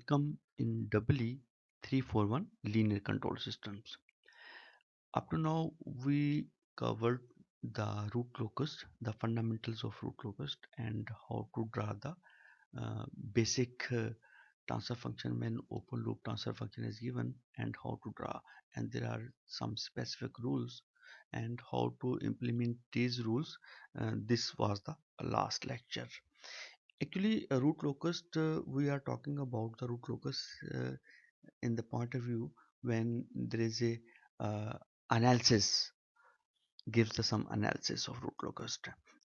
Welcome in EE-341 linear control systems. Up to now, we covered the root locus, the fundamentals of root locus, and how to draw the basic transfer function when open loop transfer function is given, and how to draw. And there are some specific rules and how to implement these rules. This was the last lecture. Actually, a root locus, we are talking about the root locus in the point of view when there is a analysis, gives the some analysis of root locus,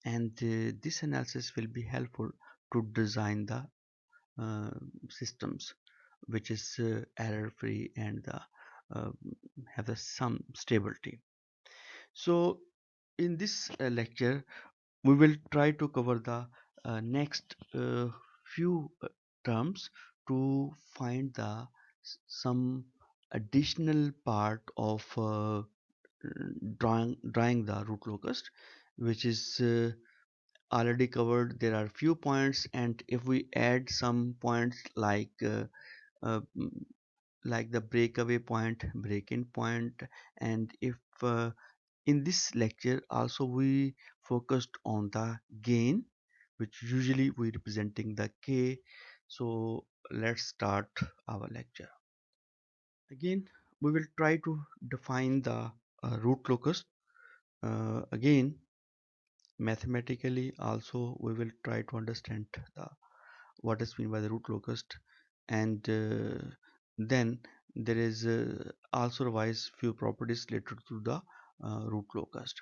and this analysis will be helpful to design the uh, systems which is error free and uh, have some stability. So in this lecture we will try to cover the next few terms to find the some additional part of drawing the root locus, which is already covered. There are few points, and if we add some points uh, mm, like the breakaway point, break-in point, and if in this lecture also we focused on the gain, which usually we representing the k. So let's start our lecture. Again, we will try to define the root locus. Again, mathematically also we will try to understand what is meant by the root locus, and then there is also revise few properties related to the root locus.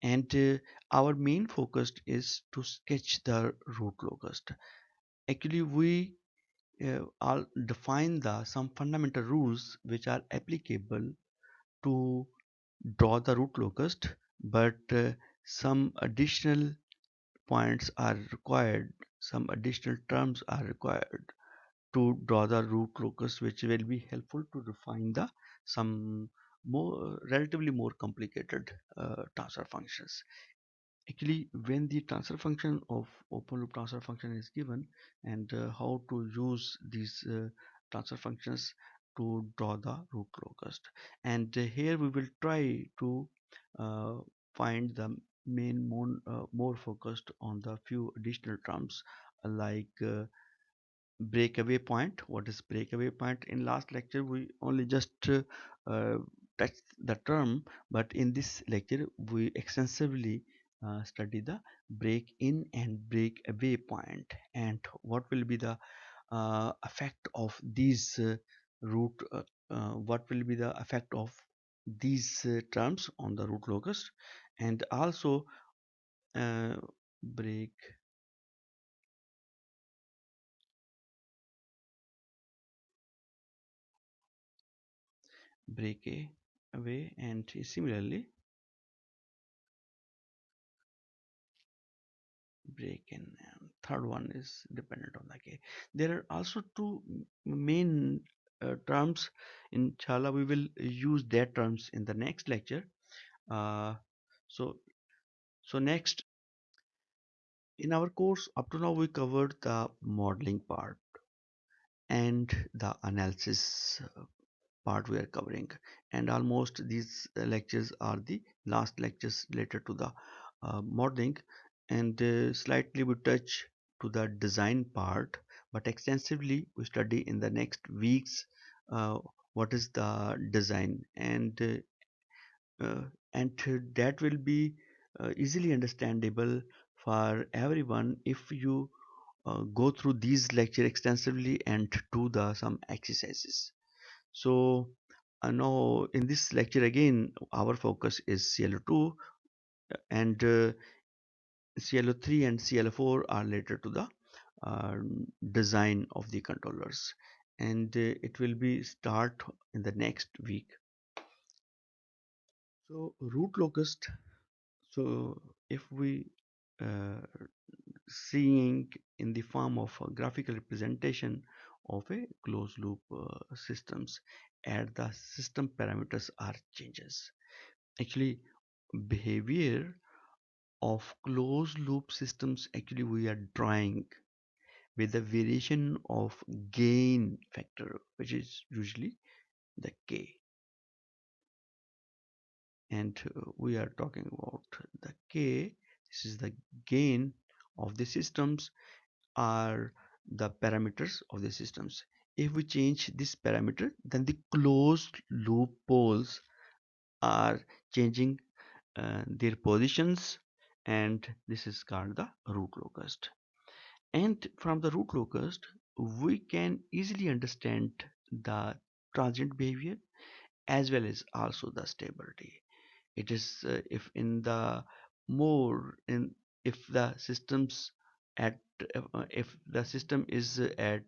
And our main focus is to sketch the root locus. Actually, we all define the some fundamental rules which are applicable to draw the root locus, but some additional points are required, some additional terms are required to draw the root locus, which will be helpful to define the some more relatively more complicated transfer functions. Actually, when the transfer function of open loop transfer function is given, and how to use these transfer functions to draw the root locus, and here we will try to uh, find the more focused on the few additional terms like breakaway point. What is breakaway point? In last lecture we only just uh, touched the term, but in this lecture we extensively study the break in and break away point, and what will be the effect of these root what will be the effect of these terms on the root locus, and also uh, break away, and similarly break in, and third one is dependent on the k. There are also two main terms. Inshallah, we will use that terms in the next lecture. uh, so next, in our course up to now we covered the modeling part and the analysis part we are covering, and almost these lectures are the last lectures related to the modeling, and slightly we touch to the design part, but extensively we study in the next weeks uh, what is the design, uh, and that will be easily understandable for everyone if you go through these lecture extensively and do the some exercises. So now in this lecture again our focus is CLO2, and CLO3 and CLO4 are related to the uh, design of the controllers, and it will be start in the next week. So root locus, so if we uh, seeing in the form of a graphical representation of a closed loop systems, and the system parameters are changes. Actually, behavior of closed loop systems, actually we are drawing with the variation of gain factor, which is usually the k. And we are talking about the k. This is the gain of the systems, are the parameters of the systems. If we change this parameter, then the closed loop poles are changing their positions, and this is called the root locus. And from the root locus, we can easily understand the transient behavior as well as also the stability. It is if in the more in if the systems at if the system is at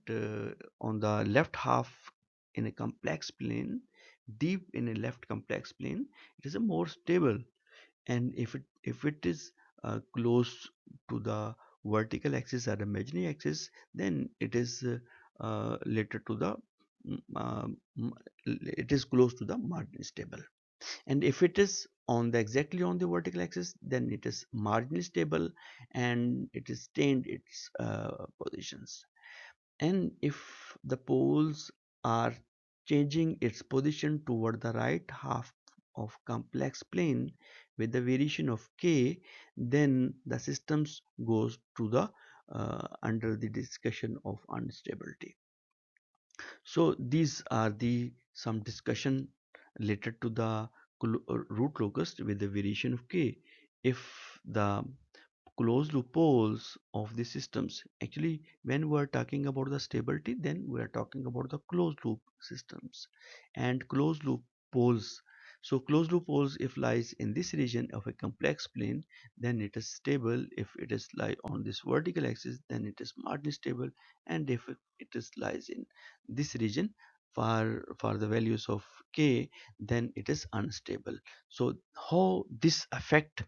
on the left half in a complex plane, deep in a left complex plane, it is a more stable. And if it is close to the vertical axis or the imaginary axis, then it is related to the mm, uh, mm, it is close to the margin stable. And if it is on the exactly on the vertical axis, then it is marginally stable and it is stained its positions. And if the poles are changing its position toward the right half of complex plane with the variation of k, then the systems goes to the under the discussion of instability. So these are the some discussion related to the root locus with the variation of k. If the closed loop poles of the systems, actually when we are talking about the stability, then we are talking about the closed loop systems and closed loop poles. So closed loop poles, if lies in this region of a complex plane, then it is stable. If it is lie on this vertical axis, then it is marginally stable. And if it is lies in this region for the values of k, then it is unstable. So how this affect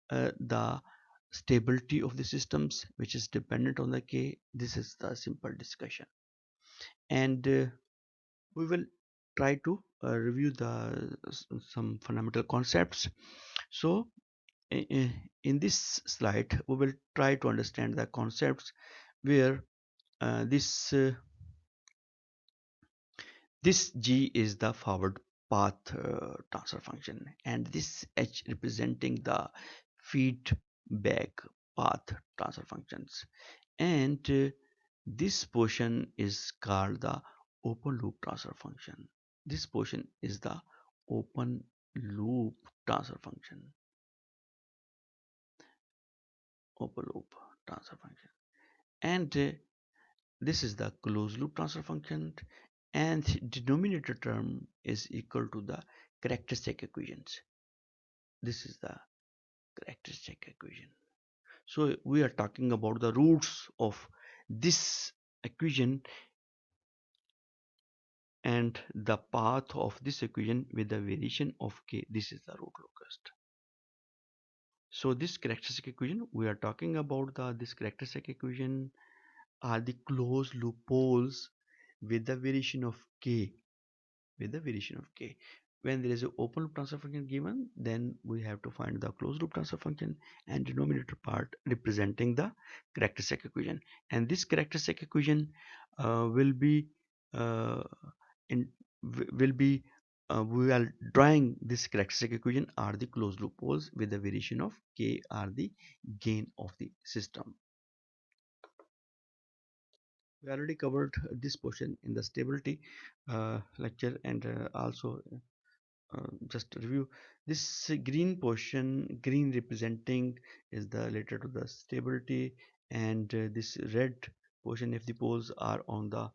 the stability of the systems, which is dependent on the k, this is the simple discussion. And we will try to review the some fundamental concepts. So in this slide we will try to understand the concepts where this this g is the forward path transfer function, and this h representing the feedback path transfer functions. And this portion is called the open loop transfer function. This portion is the open loop transfer function. Open loop transfer function. And this is the closed loop transfer function. And denominator term is equal to the characteristic equations. This is the characteristic equation. So we are talking about the roots of this equation and the path of this equation with the variation of k. This is the root locus. So this characteristic equation we are talking about, the this characteristic equation are the closed loop poles with the variation of k, with the variation of k. When there is an open loop transfer function given, then we have to find the closed loop transfer function and denominator part representing the characteristic equation. And this characteristic equation will be uh, in will be we are drawing this characteristic equation are the closed loop poles with the variation of k are the gain of the system. We already covered this portion in the stability lecture, and also just review this green portion. Green representing is the related to the stability, and this red portion, if the poles are on the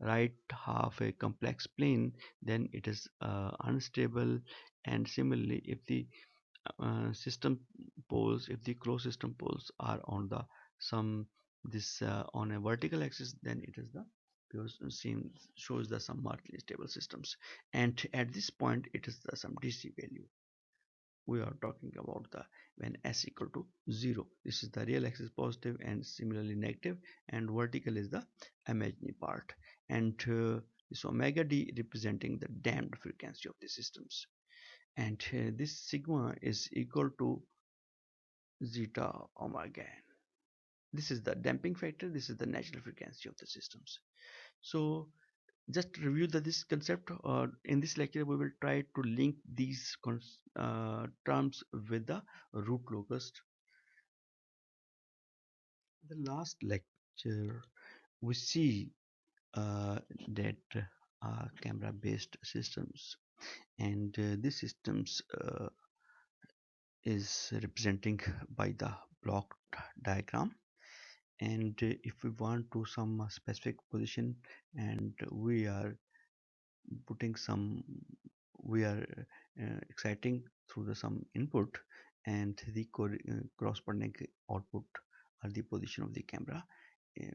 right half a complex plane, then it is unstable. And similarly, if the system poles, if the closed system poles are on the some this on a vertical axis, then it is the pure seems shows the some marginally stable systems. And at this point it is the some dc value we are talking about, the when s equal to 0, this is the real axis positive and similarly negative, and vertical is the imaginary part. And this omega d representing the damped frequency of the systems. And this sigma is equal to zeta omega n. this is the damping factor, this is the natural frequency of the systems. So just review this concept. In this lecture we will try to link these terms with the root locus. The last lecture we see that camera based systems, and these systems is representing by the block diagram. And if we want to some specific position, and we are putting some, we are exciting through the some input, and the corresponding output or the position of the camera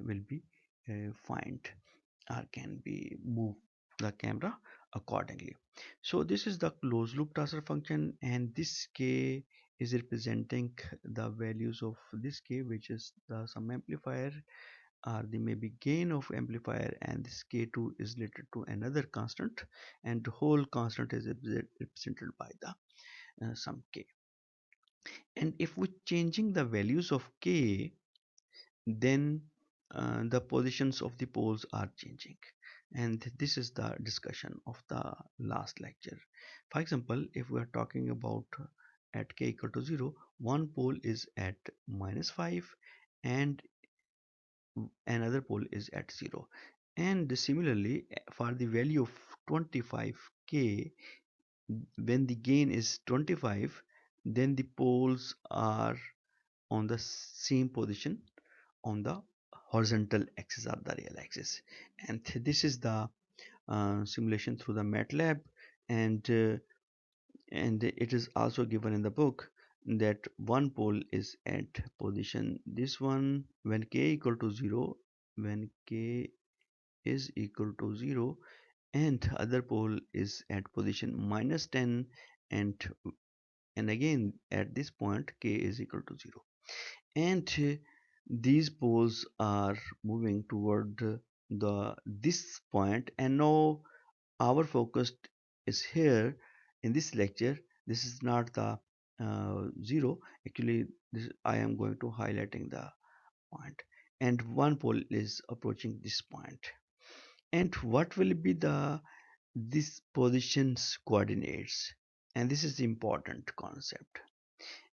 will be find or can be move the camera accordingly. So this is the closed loop transfer function, and this k is representing the values of this k, which is the sum amplifier or the maybe gain of amplifier, and this k2 is related to another constant, and the whole constant is represented by the sum k. And if we changing the values of k, then the positions of the poles are changing, and this is the discussion of the last lecture. For example, if we are talking about at k equal to 0, one pole is at -5 and another pole is at 0. And similarly, for the value of 25k, when the gain is 25, then the poles are on the same position on the horizontal axis or the real axis. And this is the simulation through the MATLAB, and it is also given in the book that one pole is at position this one when k equal to 0, when k is equal to 0, and other pole is at position -10, and again at this point k is equal to 0, and these poles are moving toward the this point. And now our focus is here in this lecture. This is not the 0, actually this I am going to highlighting the point, and one pole is approaching this point. And what will be the this positions coordinates, and this is the important concept.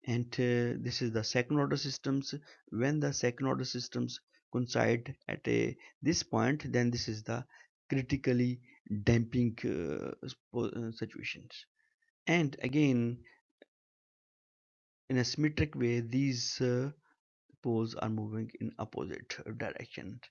And this is the second order systems. When the second order systems coincide at a this point, then this is the critically damping situations. And again, in a symmetric way, these poles are moving in opposite direction.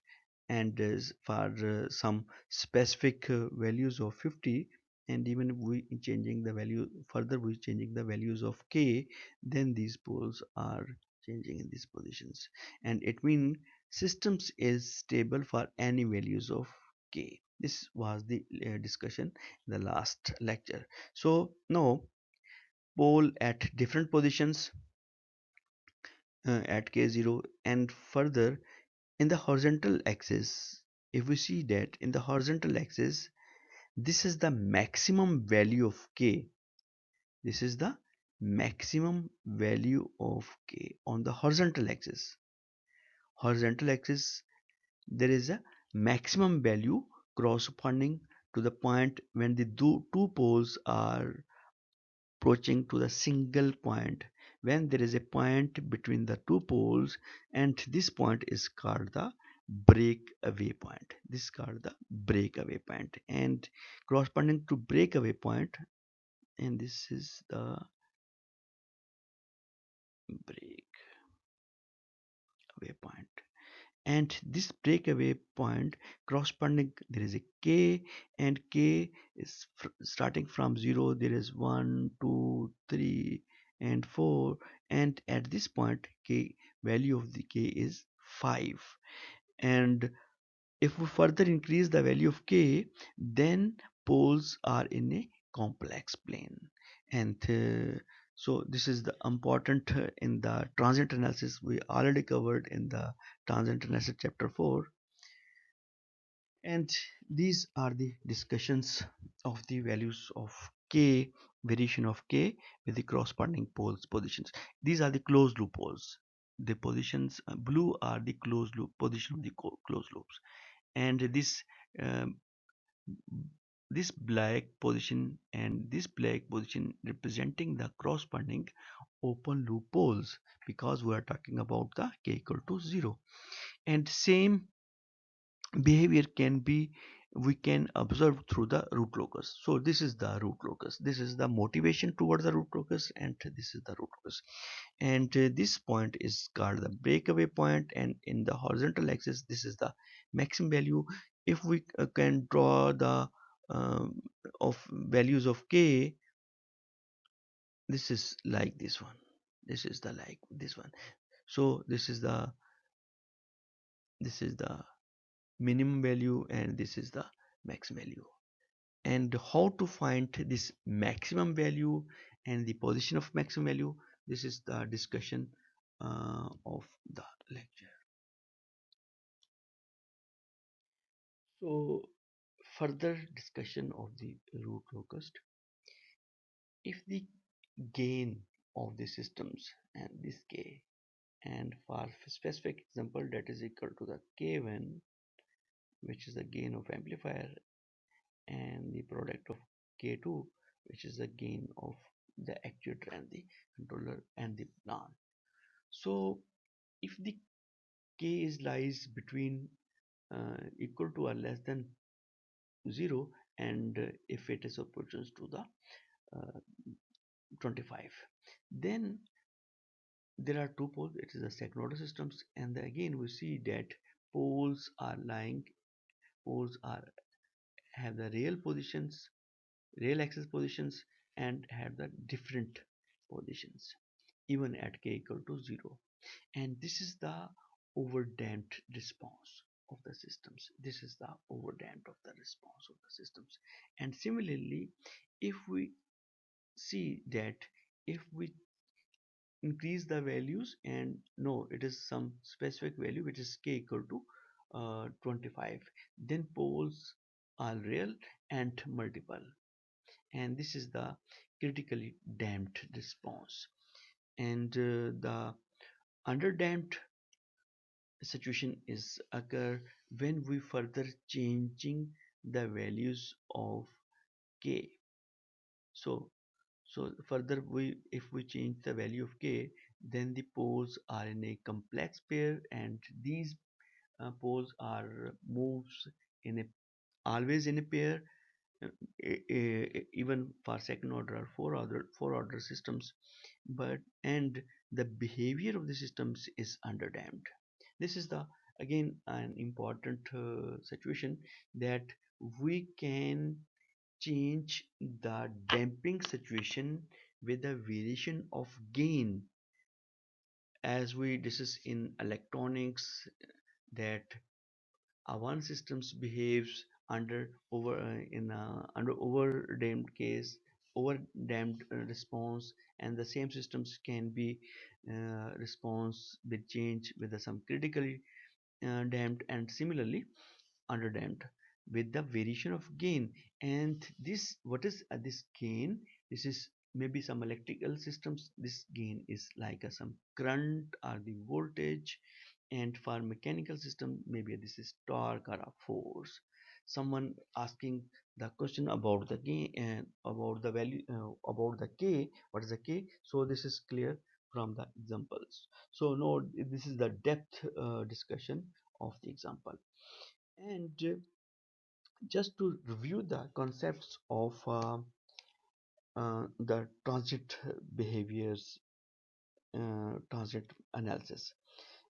And for some specific values of 50, and even if we changing the value further, we changing the values of k, then these poles are changing in these positions, and it means systems is stable for any values of k. This was the discussion in the last lecture. So now pole at different positions at k0, and further in the horizontal axis, if we see that in the horizontal axis, this is the maximum value of k. This is the maximum value of k on the horizontal axis. Horizontal axis, there is a maximum value corresponding to the point when the two poles are approaching to the single point, when there is a point between the two poles, and this point is called the breakaway point. This is called the breakaway point, and corresponding to breakaway point, and this is the breakaway point. And this breakaway point corresponding, there is a k, and k is starting from 0, there is 1 2 3 and 4, and at this point k value of the k is 5. And if we further increase the value of k, then poles are in a complex plane. And so this is the important in the transient analysis we already covered in the transient analysis chapter 4. And these are the discussions of the values of k, variation of k with the corresponding poles positions. These are the closed loop poles. the positions, blue are the closed loop position of the closed loops, and um, this black position and this black position representing the corresponding open loop poles, because we are talking about the k equal to 0. And same behavior can be, we can observe through the root locus. So this is the root locus, this is the motivation towards the root locus, and this is the root locus. And this point is called the breakaway point, and in the horizontal axis this is the maximum value. If we can draw the um, of values of k, this is like this one, this is the like this one. So this is the minimum value, and this is the max value. And how to find this maximum value and the position of maximum value, this is the discussion of the lecture. So further discussion of the root locus. If the gain of the systems and this k, and for specific example that is equal to the k1, which is the gain of amplifier, and the product of k2, which is the gain of the actuator and the controller and the plant. So if the k is lies between equal to or less than 0, and if it is opposed to the uh, 25, then there are two poles, it is the second order systems, and again we see that poles are lying, poles are have the real positions, real axis positions, and have the different positions even at k equal to 0. And this is the overdamped response of the systems, this is the overdamped of the response of the systems. And similarly, if we see that if we increase the values, and no, it is some specific value which is k equal to 25, then poles are real and multiple, and this is the critically damped response. And the underdamped situation is occur when we further changing the values of k. So so further, we if we change the value of k, then the poles are in a complex pair, and these poles are moves in a always in a pair, uh, even for second order or four order systems. But and the behavior of the systems is underdamped. This is the again an important situation, that we can change the damping situation with a variation of gain, as we discuss in electronics, that one systems behaves under over in under over damped case, over damped response, and the same systems can be response with change with some critically damped, and similarly underdamped with the variation of gain. And this, what is this gain, this is maybe some electrical systems, this gain is like some current or the voltage, and for mechanical system maybe this is torque or a force. Someone asking the question about the gain and about the value, about the k, what is the k, so this is clear from the examples. So no, this is the depth discussion of the example. And just to review the concepts of the transit behaviors, transit analysis.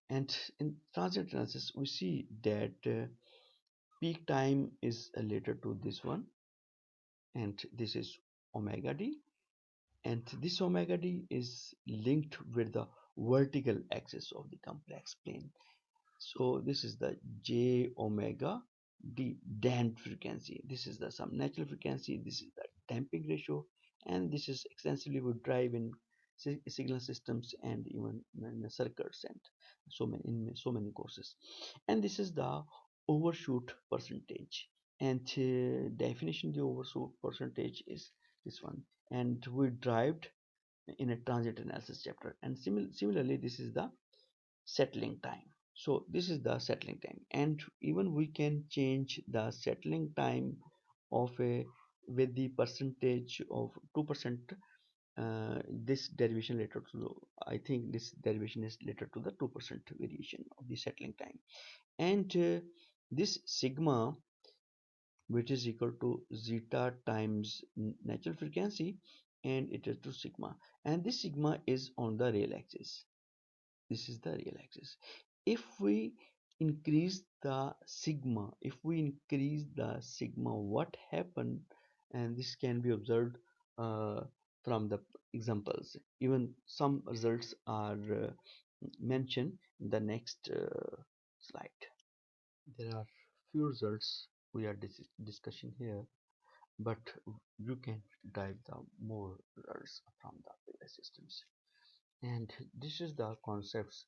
And in transit analysis, we see that peak time is related to this one, and this is omega d, and this omega d is linked with the vertical axis of the complex plane. So this is the j omega d damped frequency. This is the some natural frequency. This is the damping ratio, and this is extensively would drive in signal systems and even in the circuits, and so many in so many courses. And this is the overshoot percentage. And definition the overshoot percentage is this one. And we derived in a transit analysis chapter. And similarly, this is the settling time. So this is the settling time, and even we can change the settling time of a with the percentage of 2%. This derivation related to, I think this derivation is related to the 2% variation of the settling time, and this sigma, which is equal to zeta times natural frequency, and it is to sigma, and this sigma is on the real axis. This is the real axis. If we increase the sigma, what happened? And this can be observed uh, from the examples. Even some results are mentioned in the next slide. There are few results we are discussing here, but you can dive the more results from the previous systems. And this is the concepts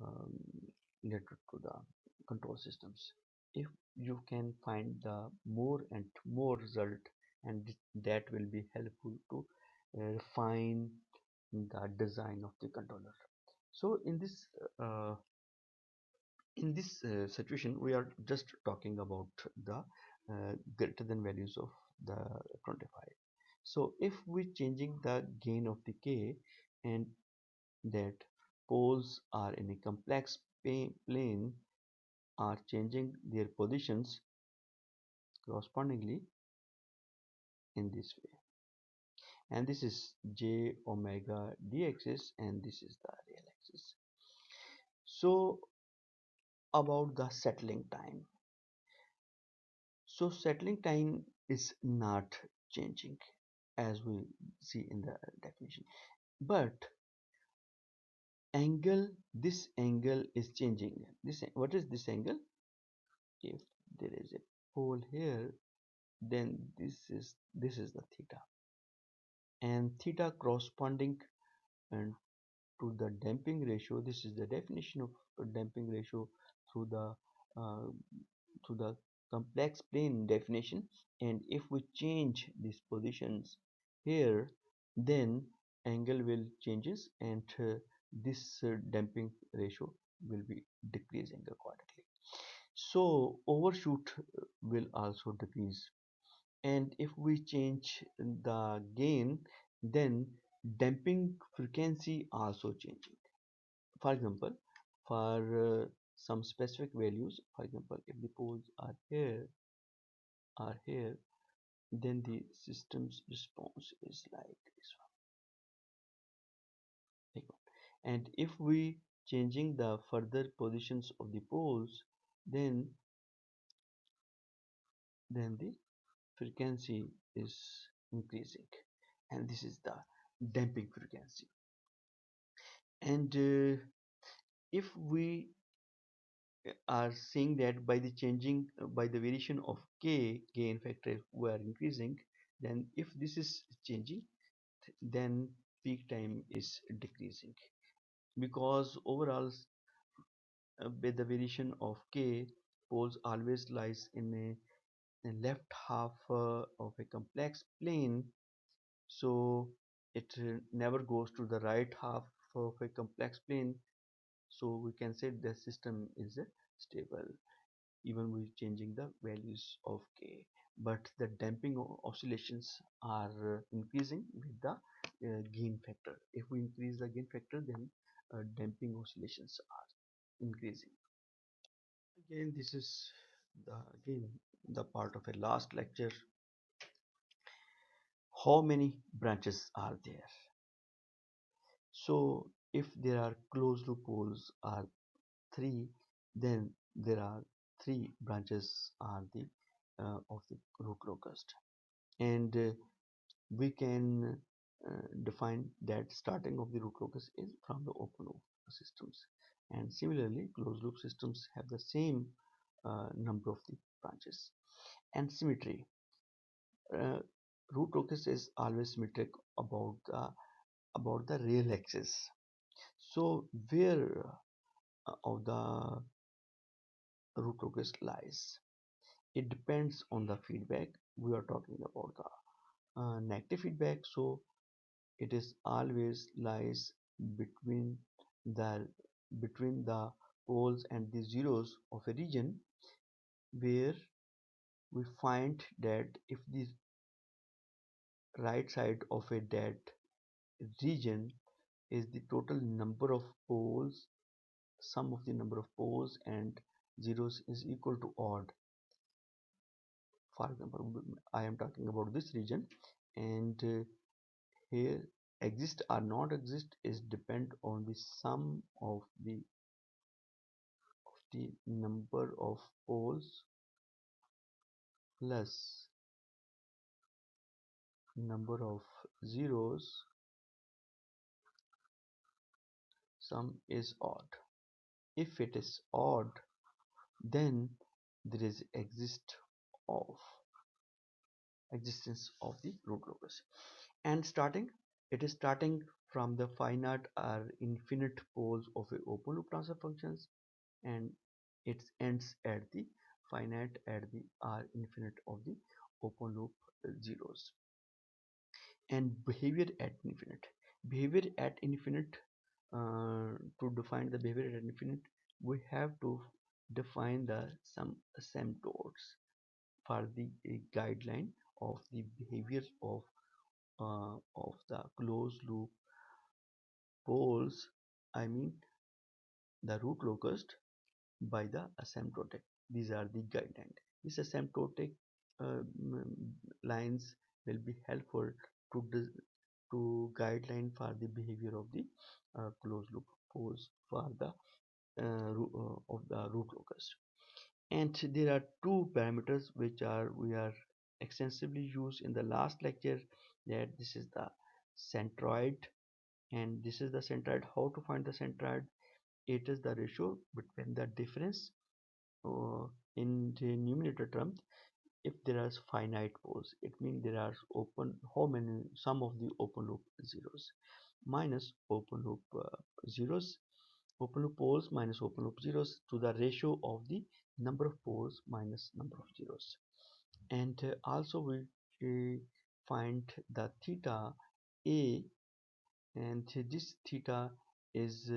um, related to the control systems. If you can find the more and more result, and that will be helpful to refine the design of the controller. So uh, in this situation, we are just talking about the greater than values of the 25. So if we changing the gain of the k, and that poles are in a complex plane are changing their positions correspondingly in this way, and this is j omega d axis, and this is the real axis. So about the settling time, so settling time is not changing as we see in the definition, but angle, this angle is changing. This, what is this angle? If there is a pole here, then this is the theta, and theta corresponding and to the damping ratio. This is the definition of damping ratio through uh, the complex plane definition. And if we change these positions here, then angle will changes, and this damping ratio will be decreasing accordingly. So overshoot will also decrease, and if we change the gain, then damping frequency also changing. For example, for some specific values, for example, if the poles are here, then the system's response is like this one. And if we changing the further positions of the poles, then the frequency is increasing, and this is the damping frequency. And if we are seeing that by the changing by the variation of k gain factor we are increasing, then if this is changing, then peak time is decreasing, because overall with the variation of k, poles always lies in a left half of a complex plane, so it never goes to the right half of a complex plane. So we can say the system is stable even with changing the values of k, but the damping oscillations are increasing with the gain factor. If we increase the gain factor, then damping oscillations are increasing. Again, this is again the part of a last lecture. How many branches are there? So if there are closed loop poles are 3, then there are 3 branches are the of the root locus, and we can define that starting of the root locus is from the open loop systems, and similarly closed loop systems have the same number of the branches. And symmetry, uh, root locus is always symmetric about the real axis. So where of the root locus lies, it depends on the feedback. We are talking about the negative feedback, so it is always lies between the between the poles and the zeros of a region, where we find that if the right side of a that region is the total number of poles, sum of the number of poles and zeros is equal to odd. For example, I am talking about this region, and here exist or not exist is depend on the sum of the number of poles plus number of zeros. Sum is odd. If it is odd, then there is of existence of the root locus. And it is starting from the finite or infinite poles of a open loop transfer functions, and it ends at the finite at the or infinite of the open loop zeros. And behavior at infinite, to define the behavior at infinite, we have to define the some asymptotes for the guideline of the behavior of the closed loop poles, I mean the root locus, by the asymptotic. These are the guidelines. These asymptotic lines will be helpful to guideline for the behavior of the closed loop poles for the of the root locus. And there are two parameters which are we are extensively used in the last lecture, that this is the centroid and this is the centroid. How to find the centroid? It is the ratio between the difference uh, in the numerator term. If there are finite poles, it means there are open how many sum of the open loop zeros minus open loop zeros, open loop poles minus open loop zeros, to the ratio of the number of poles minus number of zeros. And also we find the theta a, and this theta is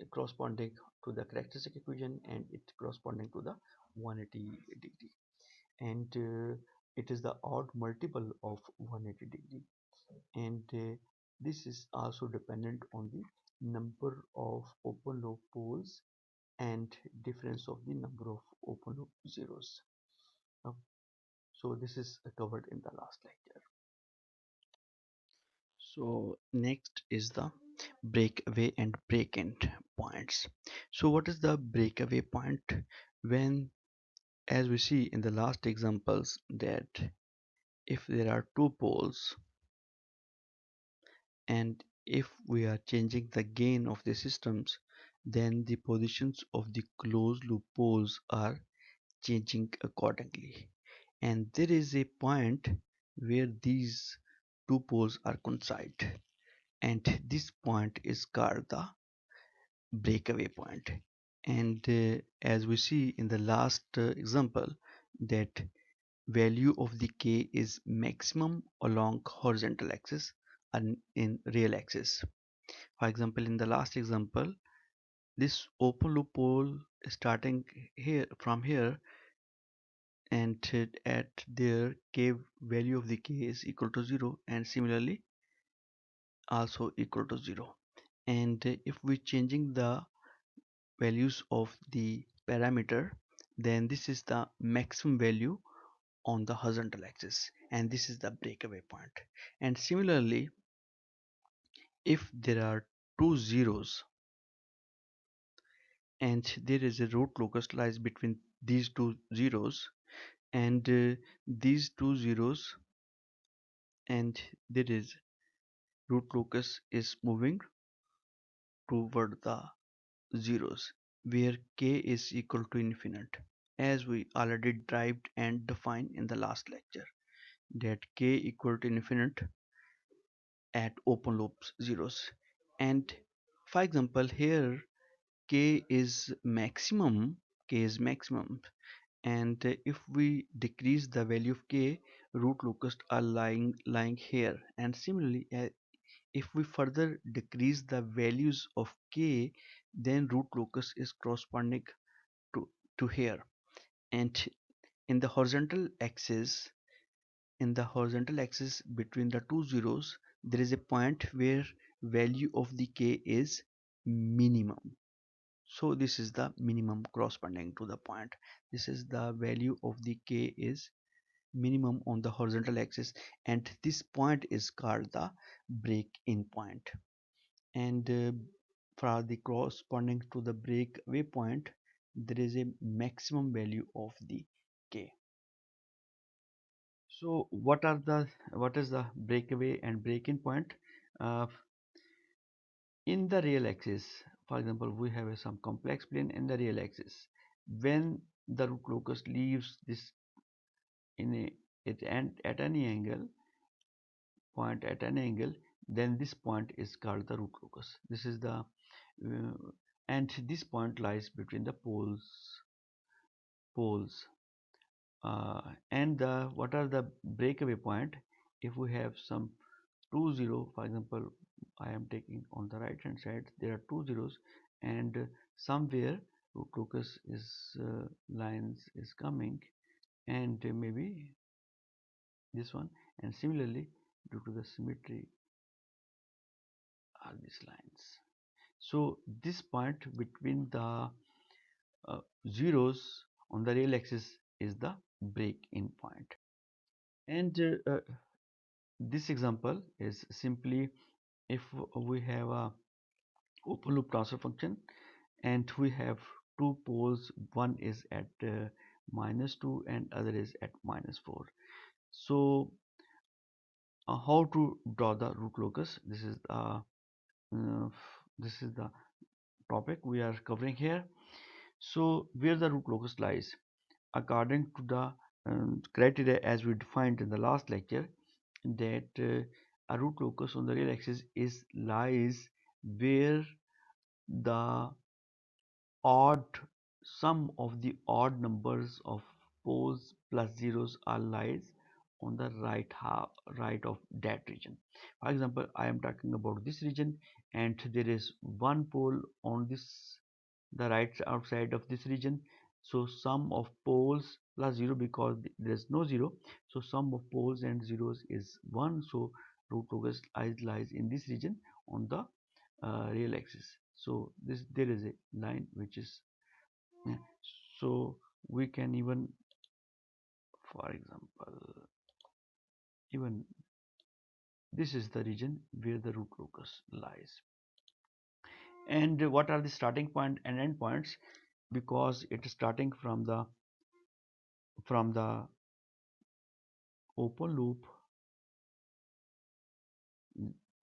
corresponding to the characteristic equation, and it corresponding to the 180 degree, and it is the odd multiple of 180 degree, and this is also dependent on the number of open loop poles and difference of the number of open loop zeros. Uh, so this is covered in the last lecture. So next is the breakaway and break-end points. So what is the breakaway point? When, as we see in the last examples, that if there are two poles and if we are changing the gain of the systems, then the positions of the closed loop poles are changing accordingly, and there is a point where these two poles are coincide, and this point is called the breakaway point. And as we see in the last example, that value of the k is maximum along horizontal axis and in real axis. For example, in the last example, this open loop pole starting here from here, and at their k value of the k is equal to 0, and similarly also equal to 0. And if we changing the values of the parameter, then this is the maximum value on the horizontal axis, and this is the breakaway point. And similarly, if there are two zeros and there is a root locus lies between these two zeros, and these two zeros, and there is root locus is moving toward the zeros where k is equal to infinite, as we already derived and defined in the last lecture, that k equal to infinite at open loops zeros. And for example, here k is maximum, and if we decrease the value of k, root locusts are lying here, and similarly if we further decrease the values of k, then root locus is corresponding to, to here. And in the horizontal axis, between the two zeros, there is a point where value of the k is minimum. So this is the minimum corresponding to the point. This is the value of the k is minimum on the horizontal axis, and this point is called the break-in point. And for the corresponding to the breakaway point, there is a maximum value of the k. So what is the breakaway and break-in point? Uh, in the real axis, for example, we have some complex plane in the real axis. When the root locus leaves this in a at any angle, point at an angle, then this point is called the root locus. This is the and this point lies between the poles. And what are the breakaway point? If we have some 2 0, for example, I am taking on the right hand side, there are 2 zeros, and somewhere root locus is lines is coming, and maybe this one, and similarly due to the symmetry are these lines. So this point between the zeros on the real axis is the break-in point. And this example is simply if we have a open loop transfer function and we have two poles, one is at -2 and other is at -4. So how to draw the root locus? This is the topic we are covering here. So where the root locus lies, according to the criteria as we defined in the last lecture, that a root locus on the real axis is lies where the odd sum of the odd numbers of poles plus zeros are lies on the right of that region. For example, I am talking about this region, and there is one pole on this the right outside of this region. So sum of poles plus 0, because there is no 0, so sum of poles and zeros is 1. So root locus lies in this region on the real axis. So this there is a line which is so we can even, for example, even this is the region where the root locus lies. And what are the starting point and end points? Because it is starting from the open loop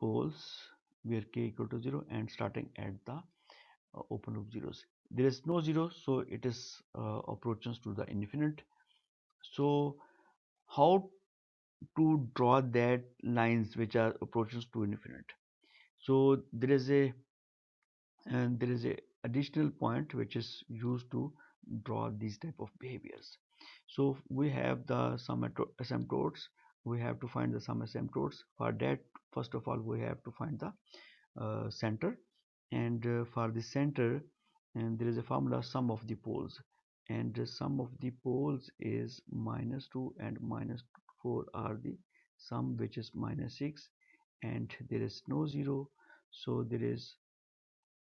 poles where k equal to 0 and starting at the open loop zeros. There is no 0, so it is approaches to the infinite. So how to draw that lines which are approaches to infinite? So there is a additional point which is used to draw these type of behaviors. So we have the asymptotes. We have to find the sum asymptotes. For that, first of all, we have to find the center, and for the center, and there is a formula sum of the poles, and the sum of the poles is -2 and -4 are the sum, which is -6, and there is no 0, so there is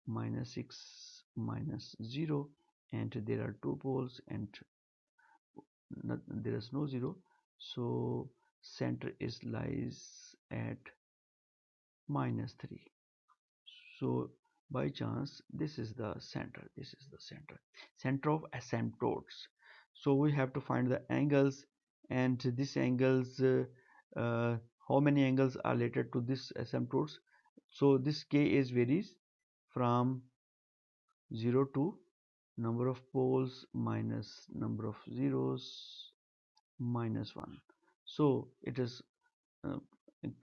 -6 -0, and there are two poles and there is no 0, so center is lies at -3. So by chance this is the center, center of asymptotes. So we have to find the angles, and these angles how many angles are related to this asymptotes. So this k is varies from 0 to number of poles minus number of zeros minus 1. So it is uh,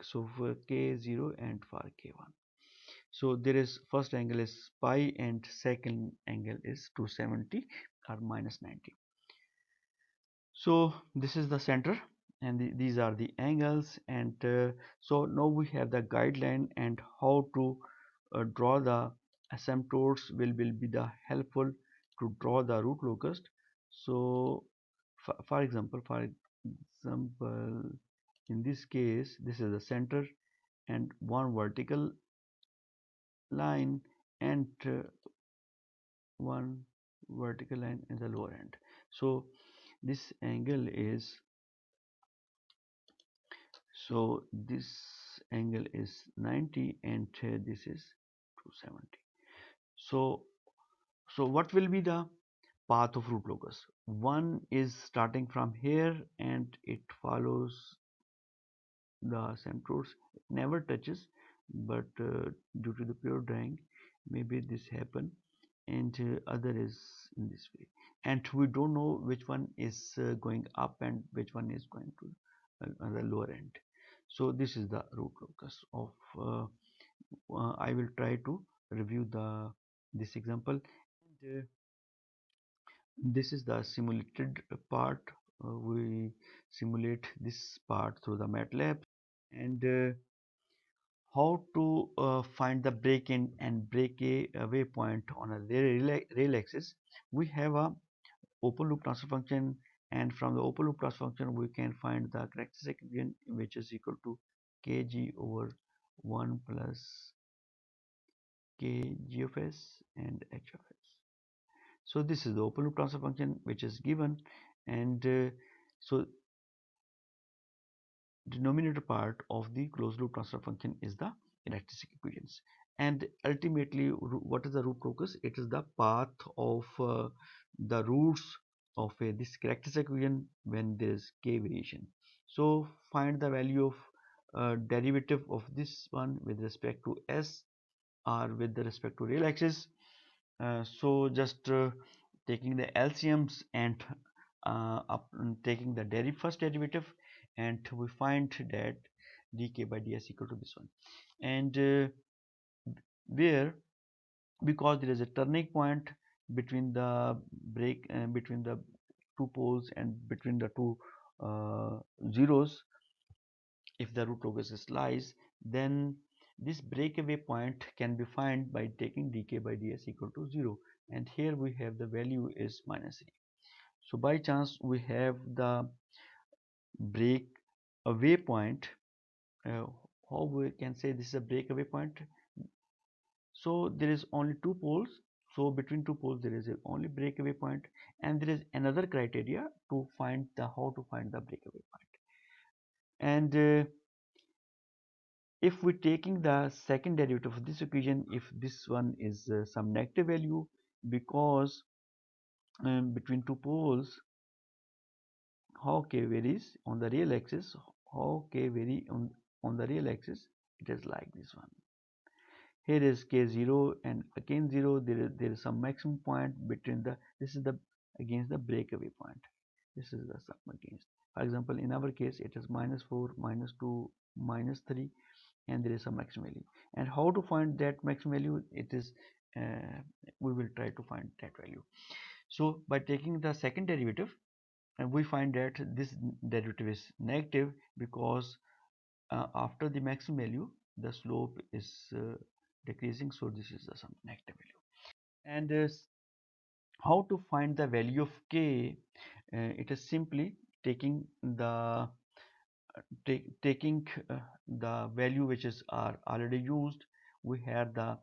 so for k0 and for k1. So there is first angle is pi and second angle is 270 or -90. So this is the center, and these are the angles, and so now we have the guideline and how to draw the asymptotes will be the helpful to draw the root locus. So for example, in this case this is the center and one vertical line and one vertical line in the lower end. So this angle is, so this angle is 90 and this is 270. So what will be the path of root locus? One is starting from here and it follows the asymptotes, never touches, but due to the pure drawing maybe this happen, and other is in this way, and we don't know which one is going up and which one is going to the lower end. So this is the root locus of I will try to review the this example, and this is the simulated part. We simulate this part through the MATLAB, and how to find the break in and break a waypoint on a rail axis. We have a open loop transfer function, and from the open loop transfer function we can find the characteristic equation which is equal to kg over 1 plus kg of s and h of s. So this is the open loop transfer function which is given, and so denominator part of the closed loop transfer function is the characteristic equations, and ultimately what is the root locus? It is the path of the roots of this characteristic equation when there is k variation. So find the value of derivative of this one with respect to s or with respect to real axis. So just taking the LCMs and taking the first derivative, and we find that dk by ds equal to this one, and where, because there is a turning point between the between the two poles and between the two zeros, if the root locus is lies, then this breakaway point can be found by taking dk by ds equal to 0, and here we have the value is minus 3. So by chance we have the breakaway point. uh, how we can say this is a breakaway point? So there is only two poles, so between two poles there is a only breakaway point, and there is another criteria to find the how to find the breakaway point. And if we taking the second derivative of this equation, if this one is some negative value, because between two poles how k varies on the real axis, how k vary on the real axis, it is like this one. Here is k0 and again 0, there is some maximum point between the, this is the against the breakaway point, this is the sum against. For example, in our case it is -4, -2, -3, and there is some maximum value. And how to find that maximum value? It is we will try to find that value. So by taking the second derivative, and we find that this derivative is negative, because after the maximum value the slope is decreasing, so this is the some negative value. And how to find the value of k? It is simply taking the taking the value which is are already used. We have the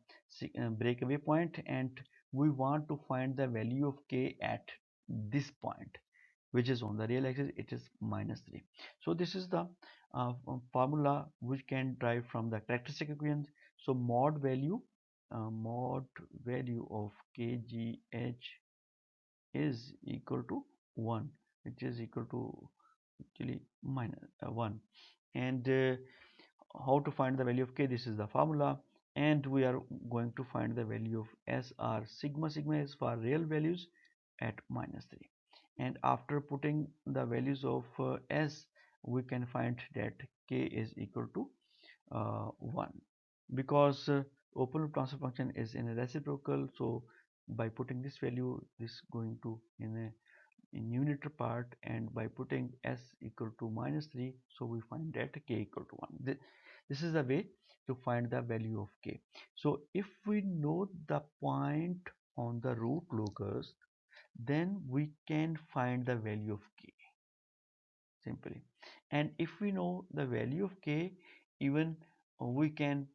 breakaway point, and we want to find the value of k at this point, which is on the real axis, it is -3. So this is the formula which can derive from the characteristic equation. So mod value of kgh is equal to 1, which is equal to actually minus 1. And how to find the value of k? This is the formula, and we are going to find the value of s r sigma. Sigma is for real values at -3, and after putting the values of s, we can find that k is equal to 1, because open loop transfer function is in a reciprocal. So by putting this value, this going to in a numerator part, and by putting s equal to -3, so we find that k equal to 1. This is the way to find the value of k. So if we know the point on the root locus, then we can find the value of k simply. And if we know the value of k, even we can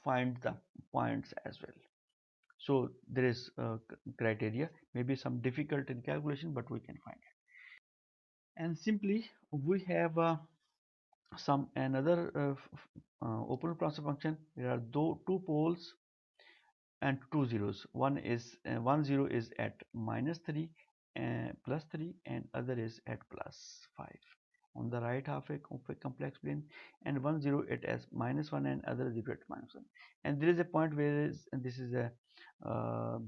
find the points as well. So there is a criteria, maybe some difficult in calculation, but we can find it. And simply we have some another open loop transfer function. There are two poles and two zeros. One zero is at -3 plus 3, and other is at +5 on the right half of a complex plane, and one zero it as -1 and other zero at -1. And there is a point where this is a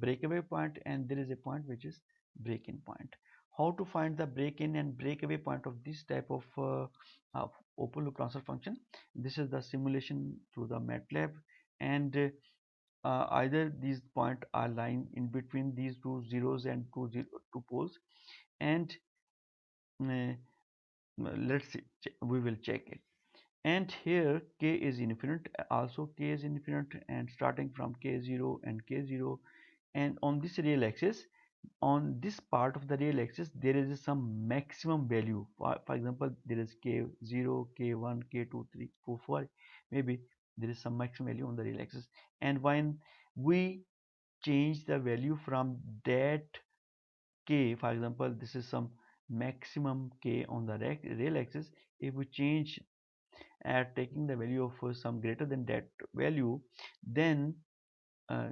breakaway point, and there is a point which is break-in point. How to find the break-in and breakaway point of this type of open loop transfer function? This is the simulation through the MATLAB, and either these points are lying in between these two zeros and two poles, and uh, let's see, we will check it. And here k is infinite, also k is infinite, and starting from k0 and k0, and on this real axis, on this part of the real axis, there is some maximum value. For example, there is k0, k1, k2, 3, 4, 5. Maybe there is some maximum value on the real axis, and when we change the value from that k, for example, this is some maximum k on the real axis. If we change at taking the value of some greater than that value, then uh,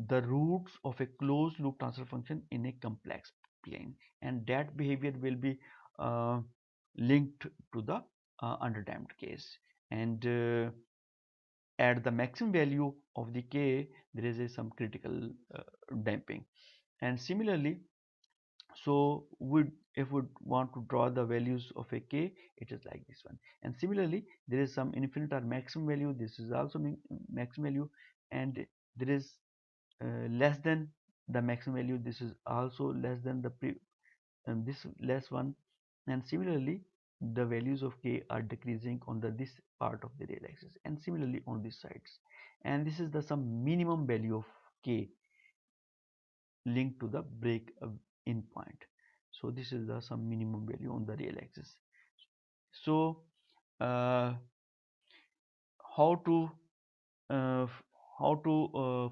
the roots of a closed loop transfer function in a complex plane, and that behavior will be uh, linked to the underdamped case. And at the maximum value of the k, there is some critical damping. And similarly, so if we want to draw the values of a k, it is like this one. And similarly, there is some infinite or maximum value. This is also maximum value, and there is less than the maximum value. This is also less than the and this less one. And similarly, the values of k are decreasing on the this part of the real axis, and similarly on these sides. And this is the some minimum value of k linked to the break in point. So this is the some minimum value on the real axis. So uh, how to uh,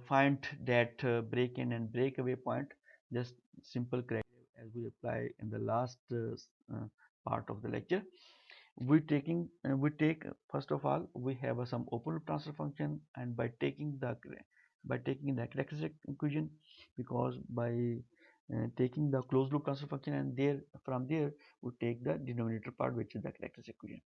find that break-in and breakaway point? Just simple criteria as we apply in the last part of the lecture. We take, first of all, we have some open loop transfer function, and by taking the characteristic equation, because by taking the closed loop transfer function, and from there we take the denominator part, which is the characteristic equation.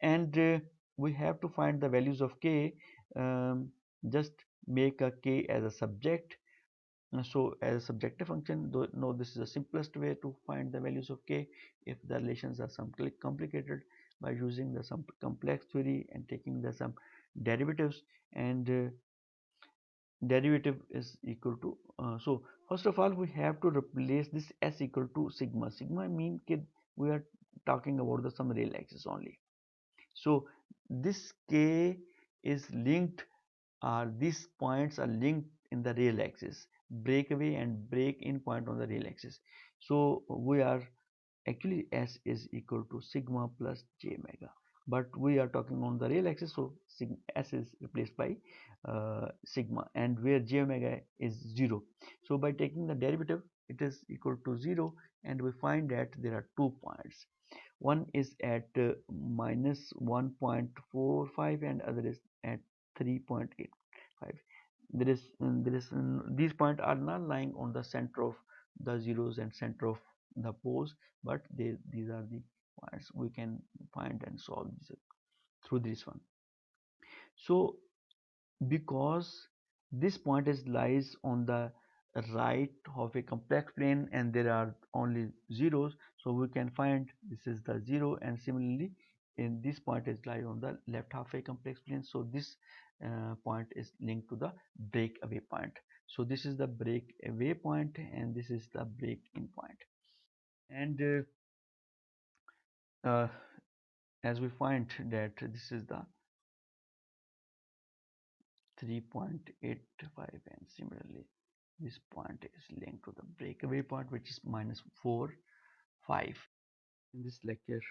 And we have to find the values of k. um, just make a k as a subject. So as a subjective function, though, no, this is the simplest way to find the values of k. If the relations are some complicated, by using the some complex theory and taking the some derivatives, and derivative is equal to so first of all, we have to replace this s equal to sigma. Sigma mean that we are talking about the some real axis only. So this k is linked, or these points are linked in the real axis, breakaway and break in point on the real axis. So we are actually s is equal to sigma plus j omega, but we are talking on the real axis, so s is replaced by sigma, and where j omega is 0. So by taking the derivative, it is equal to 0, and we find that there are 2 points. One is at minus 1.45, and other is at 3.85. These points are not lying on the center of the zeros and center of the poles, but these are the points we can find and solve this through this one. So because this point is lies on the right of a complex plane, and there are only zeros, so we can find this is the 0, and similarly in this point is lie on the left half a complex plane, so this point is linked to the breakaway point. So this is the breakaway point, and this is the break in point. And uh, as we find that this is the 3.85, and similarly this point is linked to the breakaway part, which is minus 4 5. In this lecture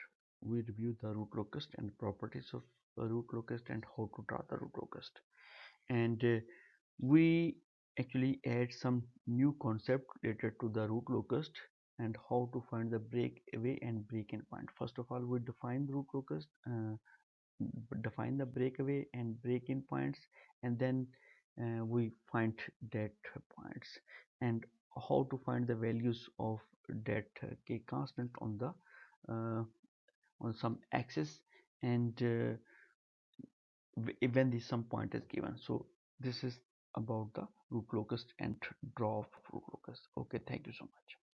we review the root locust and properties of a root locust and how to draw the root locust. And we actually add some new concept related to the root locust and how to find the breakaway and break-in point. First of all, we define the root locust, define the breakaway and break-in points, and then we find that points and how to find the values of that k constant on the on some axis, and when the some point is given. So this is about the root locust and draw of root locust. Okay, thank you so much.